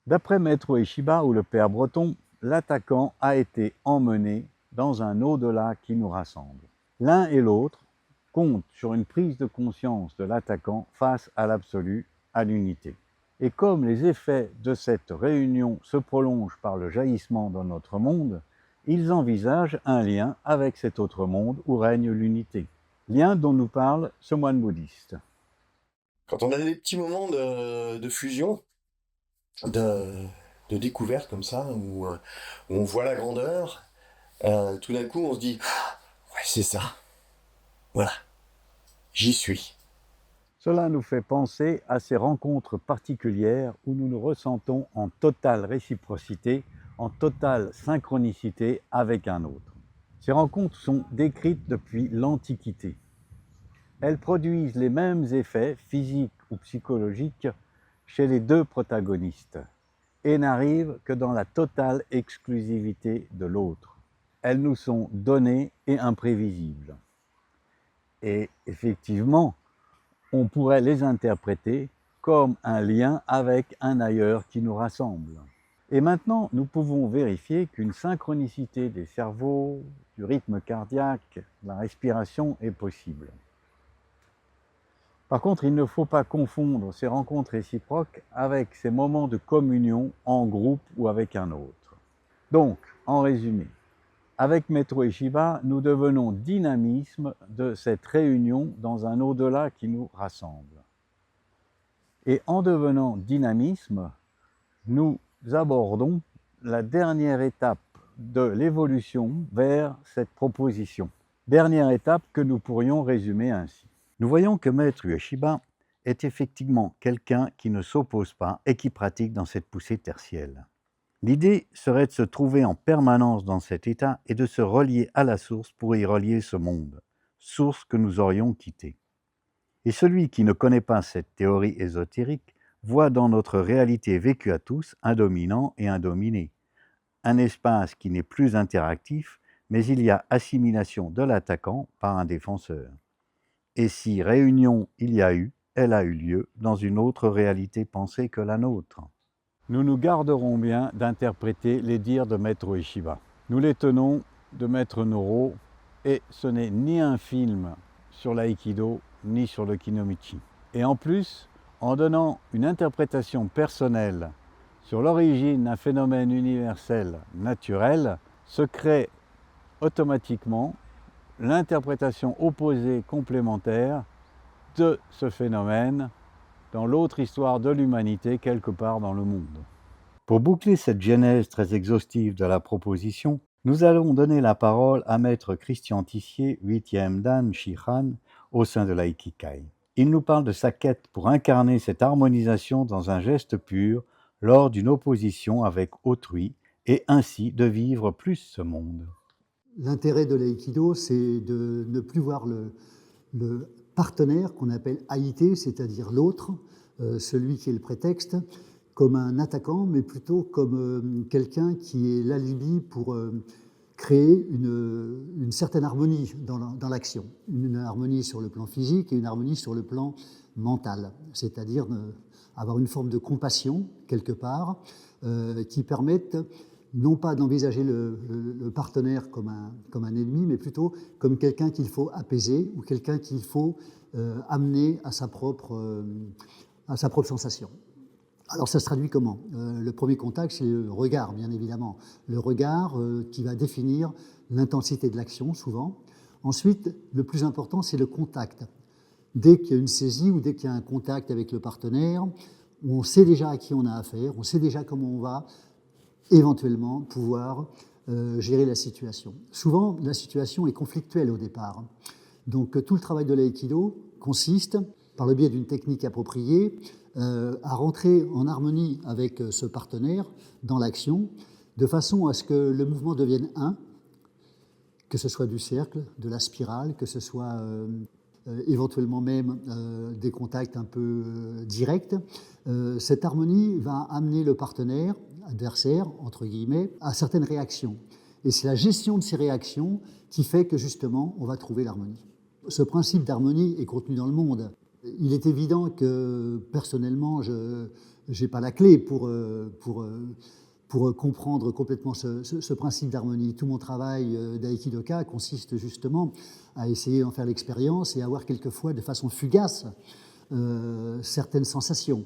S1: D'après Maître Ueshiba ou le Père Breton, l'attaquant a été emmené dans un au-delà qui nous rassemble. L'un et l'autre comptent sur une prise de conscience de l'attaquant face à l'absolu, à l'unité. Et comme les effets de cette réunion se prolongent par le jaillissement dans notre monde, ils envisagent un lien avec cet autre monde où règne l'unité. Lien dont nous parle ce moine bouddhiste.
S4: Quand on a des petits moments de fusion, de découverte comme ça, où on voit la grandeur, tout d'un coup on se dit « ouais, c'est ça, voilà, j'y suis ».
S1: Cela nous fait penser à ces rencontres particulières où nous nous ressentons en totale réciprocité, en totale synchronicité avec un autre. Ces rencontres sont décrites depuis l'Antiquité. Elles produisent les mêmes effets physiques ou psychologiques chez les deux protagonistes et n'arrivent que dans la totale exclusivité de l'autre. Elles nous sont données et imprévisibles. Et effectivement, on pourrait les interpréter comme un lien avec un ailleurs qui nous rassemble. Et maintenant, nous pouvons vérifier qu'une synchronicité des cerveaux, du rythme cardiaque, de la respiration est possible. Par contre, il ne faut pas confondre ces rencontres réciproques avec ces moments de communion en groupe ou avec un autre. Donc, en résumé, avec Maître Ueshiba, nous devenons dynamisme de cette réunion dans un au-delà qui nous rassemble. Et en devenant dynamisme, nous abordons la dernière étape de l'évolution vers cette proposition. Dernière étape que nous pourrions résumer ainsi. Nous voyons que Maître Ueshiba est effectivement quelqu'un qui ne s'oppose pas et qui pratique dans cette poussée tertielle. L'idée serait de se trouver en permanence dans cet état et de se relier à la source pour y relier ce monde, source que nous aurions quittée. Et celui qui ne connaît pas cette théorie ésotérique voit dans notre réalité vécue à tous un dominant et un dominé, un espace qui n'est plus interactif, mais il y a assimilation de l'attaquant par un défenseur. Et si réunion il y a eu, elle a eu lieu dans une autre réalité pensée que la nôtre. Nous nous garderons bien d'interpréter les dires de Maître Ueshiba. Nous les tenons de Maître Noro, et ce n'est ni un film sur l'aïkido,
S3: ni sur le kinomichi. Et en plus, en donnant une interprétation personnelle sur l'origine d'un phénomène universel naturel, se crée automatiquement l'interprétation opposée complémentaire de ce phénomène dans l'autre histoire de l'humanité quelque part dans le monde. Pour boucler cette genèse très exhaustive de la proposition, nous allons donner la parole à Maître Christian Tissier, 8e Dan Shihan, au sein de l'Aikikai. Il nous parle de sa quête pour incarner cette harmonisation dans un geste pur lors d'une opposition avec autrui et ainsi de vivre plus ce monde.
S2: L'intérêt de l'aïkido, c'est de ne plus voir le partenaire qu'on appelle aïté, c'est-à-dire l'autre, celui qui est le prétexte, comme un attaquant, mais plutôt comme quelqu'un qui est l'alibi pour créer une certaine harmonie dans l'action. Une harmonie sur le plan physique et une harmonie sur le plan mental, c'est-à-dire avoir une forme de compassion, quelque part, qui permette non pas d'envisager le partenaire comme un ennemi, mais plutôt comme quelqu'un qu'il faut apaiser ou quelqu'un qu'il faut amener à sa propre sensation. Alors ça se traduit comment ? Le premier contact, c'est le regard, bien évidemment. Le regard qui va définir l'intensité de l'action, souvent. Ensuite, le plus important, c'est le contact. Dès qu'il y a une saisie ou dès qu'il y a un contact avec le partenaire, on sait déjà à qui on a affaire, on sait déjà comment on va éventuellement pouvoir gérer la situation. Souvent, la situation est conflictuelle au départ. Donc tout le travail de l'aïkido consiste, par le biais d'une technique appropriée, à rentrer en harmonie avec ce partenaire dans l'action, de façon à ce que le mouvement devienne un, que ce soit du cercle, de la spirale, que ce soit éventuellement même des contacts un peu directs. Cette harmonie va amener le partenaire, adversaire, entre guillemets, à certaines réactions. Et c'est la gestion de ces réactions qui fait que justement, on va trouver l'harmonie. Ce principe d'harmonie est contenu dans le monde. Il est évident que personnellement, je n'ai pas la clé pour comprendre complètement ce principe d'harmonie. Tout mon travail d'aïkidoka consiste justement à essayer d'en faire l'expérience et à avoir quelquefois de façon fugace certaines sensations.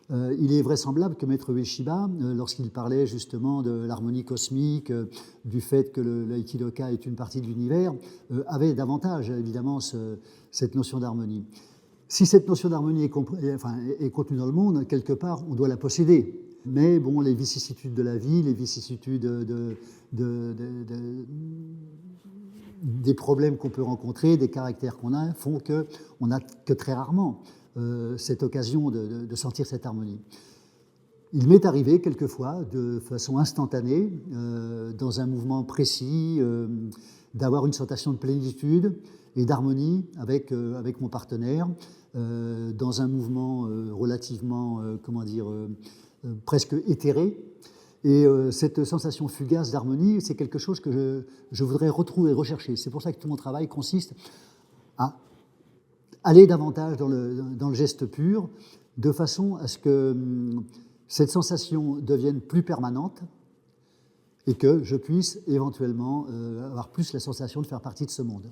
S2: Il est vraisemblable que Maître Ueshiba, lorsqu'il parlait justement de l'harmonie cosmique, du fait que l'aïkidoka est une partie de l'univers, avait davantage évidemment cette notion d'harmonie. Si cette notion d'harmonie est contenue dans le monde, quelque part, on doit la posséder. Mais bon, les vicissitudes de la vie, les vicissitudes des problèmes qu'on peut rencontrer, des caractères qu'on a, font qu'on n'a que très rarement cette occasion de sentir cette harmonie. Il m'est arrivé quelquefois, de façon instantanée, dans un mouvement précis, d'avoir une sensation de plénitude et d'harmonie avec mon partenaire, dans un mouvement relativement, presque éthéré. Et cette sensation fugace d'harmonie, c'est quelque chose que je voudrais retrouver, rechercher. C'est pour ça que tout mon travail consiste à aller davantage dans le geste pur, de façon à ce que cette sensation devienne plus permanente et que je puisse éventuellement avoir plus la sensation de faire partie de ce monde.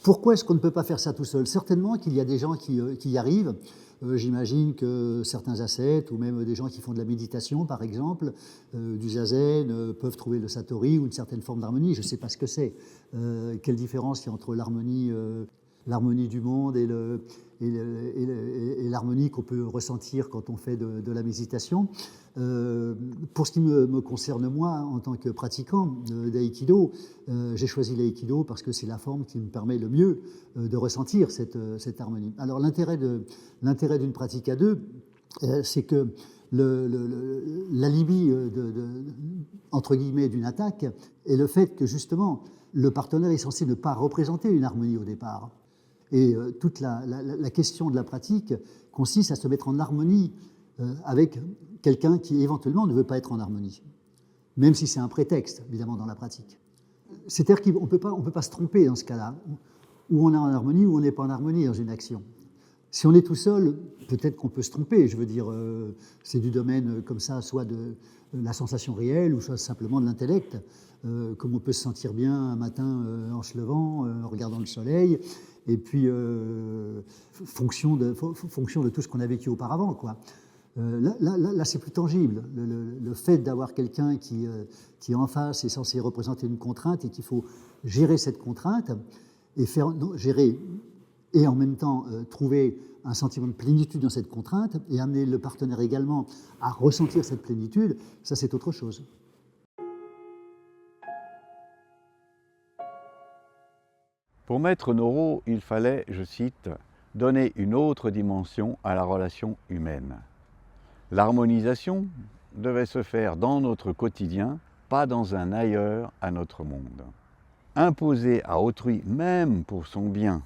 S2: Pourquoi est-ce qu'on ne peut pas faire ça tout seul ? Certainement qu'il y a des gens qui y arrivent. J'imagine que certains ascètes ou même des gens qui font de la méditation, par exemple, du zazen, peuvent trouver le satori ou une certaine forme d'harmonie. Je ne sais pas ce que c'est. Quelle différence il y a entre l'harmonie du monde et l'harmonie qu'on peut ressentir quand on fait de la méditation. Pour ce qui me concerne moi, en tant que pratiquant d'aïkido, j'ai choisi l'aïkido parce que c'est la forme qui me permet le mieux de ressentir cette harmonie. Alors l'intérêt d'une pratique à deux, c'est que l'alibi entre guillemets d'une attaque est le fait que justement le partenaire est censé ne pas représenter une harmonie au départ. Et toute la question de la pratique consiste à se mettre en harmonie avec quelqu'un qui éventuellement ne veut pas être en harmonie, même si c'est un prétexte, évidemment, dans la pratique. C'est-à-dire qu'on ne peut pas se tromper dans ce cas-là, où on est en harmonie ou on n'est pas en harmonie dans une action. Si on est tout seul, peut-être qu'on peut se tromper. Je veux dire, c'est du domaine comme ça, soit de la sensation réelle ou soit simplement de l'intellect. Comme on peut se sentir bien un matin en se levant, en regardant le soleil, et puis fonction de tout ce qu'on a vécu auparavant, quoi. Là, c'est plus tangible. Le fait d'avoir quelqu'un qui en face est censé représenter une contrainte et qu'il faut gérer cette contrainte et gérer et en même temps trouver un sentiment de plénitude dans cette contrainte et amener le partenaire également à ressentir cette plénitude, ça c'est autre chose.
S3: Pour Maître Noro, il fallait, je cite, « donner une autre dimension à la relation humaine ». L'harmonisation devait se faire dans notre quotidien, pas dans un ailleurs à notre monde. Imposer à autrui, même pour son bien,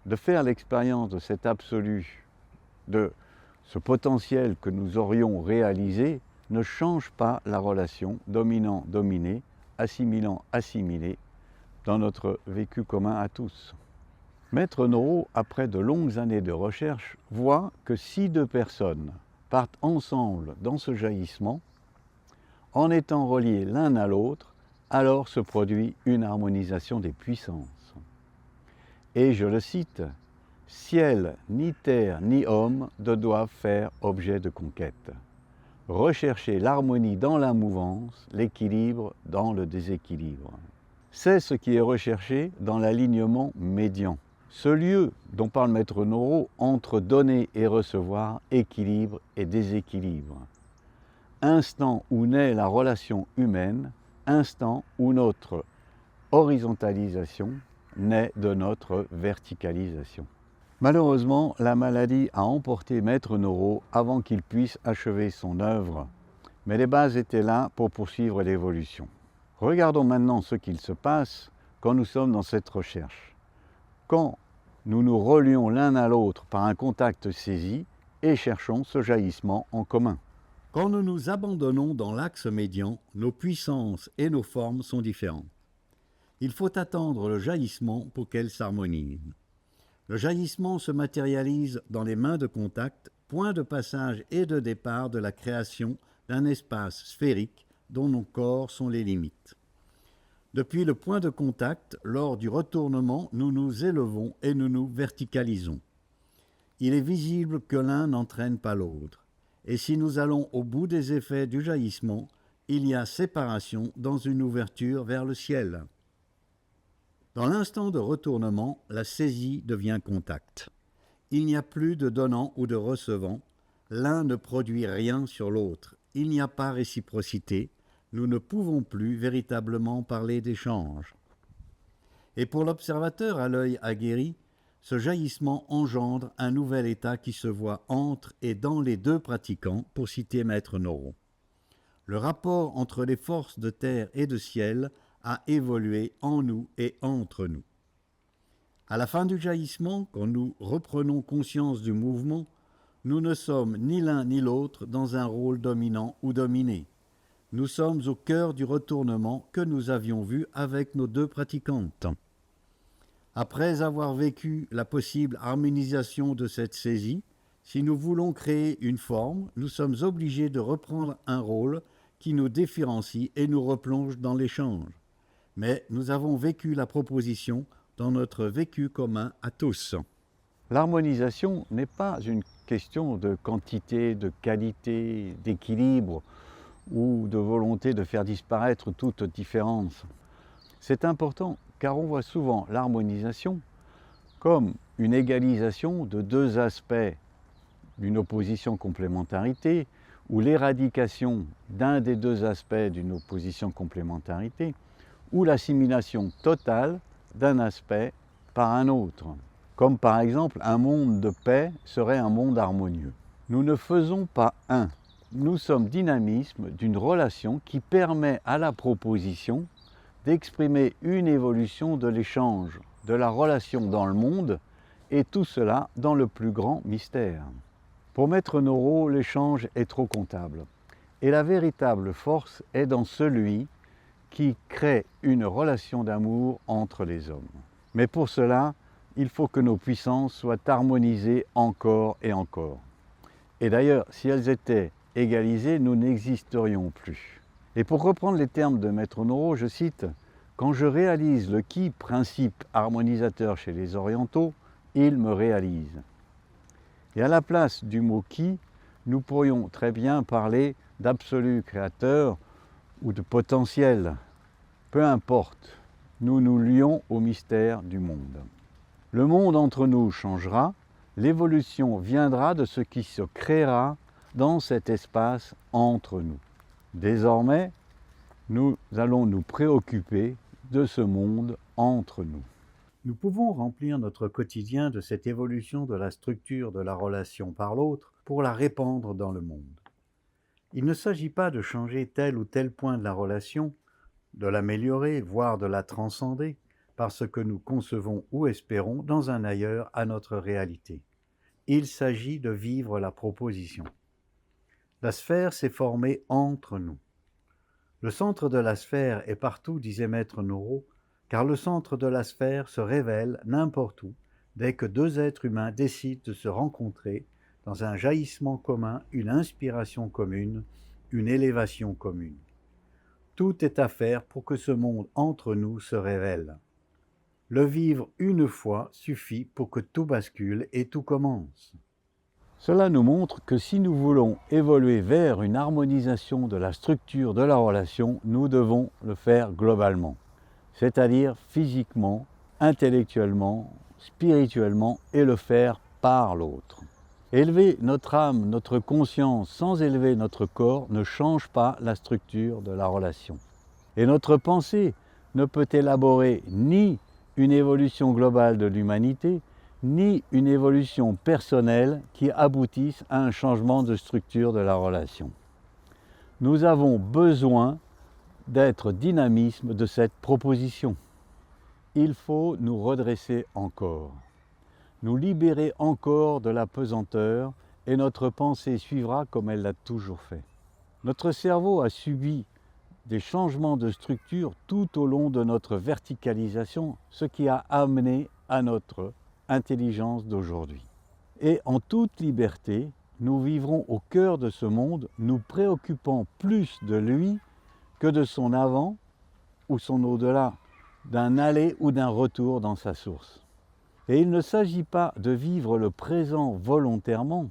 S3: de faire l'expérience de cet absolu, de ce potentiel que nous aurions réalisé, ne change pas la relation dominant-dominé, assimilant-assimilé, dans notre vécu commun à tous. Maître Noro, après de longues années de recherche, voit que si deux personnes partent ensemble dans ce jaillissement, en étant reliés l'un à l'autre, alors se produit une harmonisation des puissances. Et je le cite, « Ciel, ni terre, ni homme ne doivent faire objet de conquête. Rechercher l'harmonie dans la mouvance, l'équilibre dans le déséquilibre. » C'est ce qui est recherché dans l'alignement médian. Ce lieu dont parle Maître Noro entre donner et recevoir, équilibre et déséquilibre. Instant où naît la relation humaine, instant où notre horizontalisation naît de notre verticalisation. Malheureusement, la maladie a emporté Maître Noro avant qu'il puisse achever son œuvre, mais les bases étaient là pour poursuivre l'évolution. Regardons maintenant ce qu'il se passe quand nous sommes dans cette recherche. Quand nous nous relions l'un à l'autre par un contact saisi et cherchons ce jaillissement en commun. Quand nous nous abandonnons dans l'axe médian, nos puissances et nos formes sont différentes. Il faut attendre le jaillissement pour qu'elles s'harmonisent. Le jaillissement se matérialise dans les mains de contact, point de passage et de départ de la création d'un espace sphérique dont nos corps sont les limites. Depuis le point de contact, lors du retournement, nous nous élevons et nous nous verticalisons. Il est visible que l'un n'entraîne pas l'autre. Et si nous allons au bout des effets du jaillissement, il y a séparation dans une ouverture vers le ciel. Dans l'instant de retournement, la saisie devient contact. Il n'y a plus de donnant ou de recevant. L'un ne produit rien sur l'autre. Il n'y a pas réciprocité. Nous ne pouvons plus véritablement parler d'échange. Et pour l'observateur à l'œil aguerri, ce jaillissement engendre un nouvel état qui se voit entre et dans les deux pratiquants, pour citer Maître Noro. Le rapport entre les forces de terre et de ciel a évolué en nous et entre nous. À la fin du jaillissement, quand nous reprenons conscience du mouvement, nous ne sommes ni l'un ni l'autre dans un rôle dominant ou dominé. Nous sommes au cœur du retournement que nous avions vu avec nos deux pratiquantes. Après avoir vécu la possible harmonisation de cette saisie, si nous voulons créer une forme, nous sommes obligés de reprendre un rôle qui nous différencie et nous replonge dans l'échange. Mais nous avons vécu la proposition dans notre vécu commun à tous. L'harmonisation n'est pas une question de quantité, de qualité, d'équilibre ou de volonté de faire disparaître toute différence. C'est important car on voit souvent l'harmonisation comme une égalisation de deux aspects d'une opposition complémentarité ou l'éradication d'un des deux aspects d'une opposition complémentarité ou l'assimilation totale d'un aspect par un autre. Comme par exemple un monde de paix serait un monde harmonieux. Nous ne faisons pas un. Nous sommes dynamisme d'une relation qui permet à la proposition d'exprimer une évolution de l'échange, de la relation dans le monde, et tout cela dans le plus grand mystère. Pour Maître Noro, l'échange est trop comptable, et la véritable force est dans celui qui crée une relation d'amour entre les hommes. Mais pour cela, il faut que nos puissances soient harmonisées encore et encore. Et d'ailleurs, si elles étaient égalisées, nous n'existerions plus. Et pour reprendre les termes de Maître Noro, je cite « Quand je réalise le qui, principe harmonisateur chez les orientaux, il me réalise ». Et à la place du mot qui, nous pourrions très bien parler d'absolu créateur ou de potentiel. Peu importe, nous nous lions au mystère du monde. Le monde entre nous changera, l'évolution viendra de ce qui se créera dans cet espace entre nous. Désormais, nous allons nous préoccuper de ce monde entre nous. Nous pouvons remplir notre quotidien de cette évolution de la structure de la relation par l'autre pour la répandre dans le monde. Il ne s'agit pas de changer tel ou tel point de la relation, de l'améliorer, voire de la transcender, parce que nous concevons ou espérons dans un ailleurs à notre réalité. Il s'agit de vivre la proposition. La sphère s'est formée entre nous. Le centre de la sphère est partout, disait Maître Noro, car le centre de la sphère se révèle n'importe où, dès que deux êtres humains décident de se rencontrer dans un jaillissement commun, une inspiration commune, une élévation commune. Tout est à faire pour que ce monde entre nous se révèle. Le vivre une fois suffit pour que tout bascule et tout commence. Cela nous montre que si nous voulons évoluer vers une harmonisation de la structure de la relation, nous devons le faire globalement, c'est-à-dire physiquement, intellectuellement, spirituellement, et le faire par l'autre. Élever notre âme, notre conscience sans élever notre corps ne change pas la structure de la relation. Et notre pensée ne peut élaborer ni une évolution globale de l'humanité, ni une évolution personnelle qui aboutisse à un changement de structure de la relation. Nous avons besoin d'être dynamisme de cette proposition. Il faut nous redresser encore, nous libérer encore de la pesanteur et notre pensée suivra comme elle l'a toujours fait. Notre cerveau a subi des changements de structure tout au long de notre verticalisation, ce qui a amené à notre intelligence d'aujourd'hui. Et en toute liberté, nous vivrons au cœur de ce monde, nous préoccupant plus de lui que de son avant ou son au-delà, d'un aller ou d'un retour dans sa source. Et il ne s'agit pas de vivre le présent volontairement,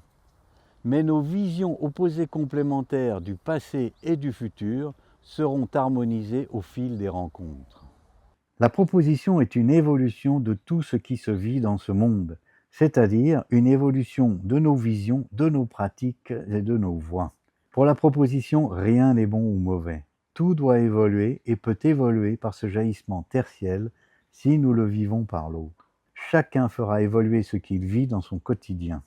S3: mais nos visions opposées complémentaires du passé et du futur seront harmonisées au fil des rencontres. La proposition est une évolution de tout ce qui se vit dans ce monde, c'est-à-dire une évolution de nos visions, de nos pratiques et de nos voies. Pour la proposition, rien n'est bon ou mauvais. Tout doit évoluer et peut évoluer par ce jaillissement tertiel si nous le vivons par l'autre. Chacun fera évoluer ce qu'il vit dans son quotidien.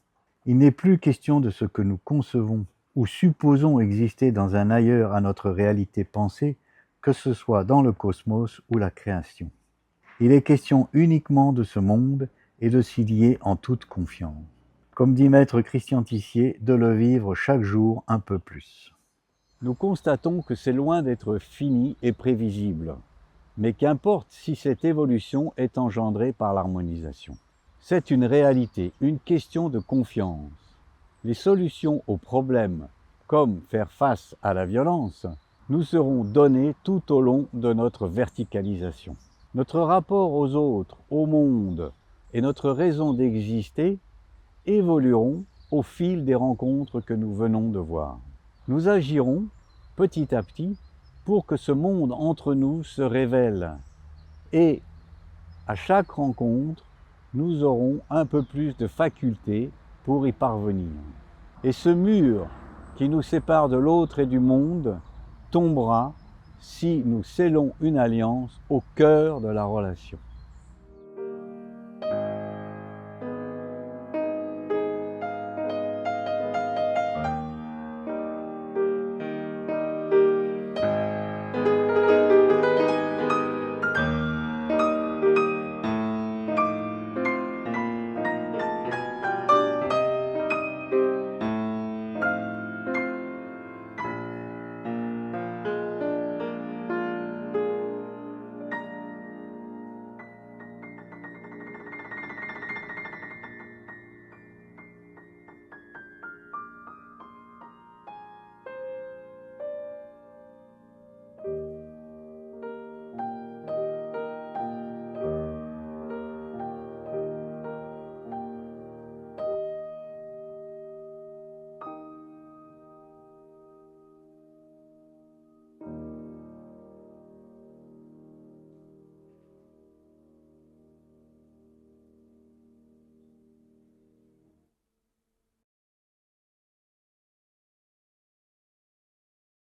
S3: Il n'est plus question de ce que nous concevons ou supposons exister dans un ailleurs à notre réalité pensée, que ce soit dans le cosmos ou la création. Il est question uniquement de ce monde et de s'y lier en toute confiance. Comme dit Maître Christian Tissier, de le vivre chaque jour un peu plus. Nous constatons que c'est loin d'être fini et prévisible, mais qu'importe si cette évolution est engendrée par l'harmonisation. C'est une réalité, une question de confiance. Les solutions aux problèmes, comme faire face à la violence, nous seront données tout au long de notre verticalisation. Notre rapport aux autres, au monde et notre raison d'exister évolueront au fil des rencontres que nous venons de voir. Nous agirons petit à petit pour que ce monde entre nous se révèle et à chaque rencontre, nous aurons un peu plus de faculté pour y parvenir. Et ce mur qui nous sépare de l'autre et du monde tombera si nous scellons une alliance au cœur de la relation.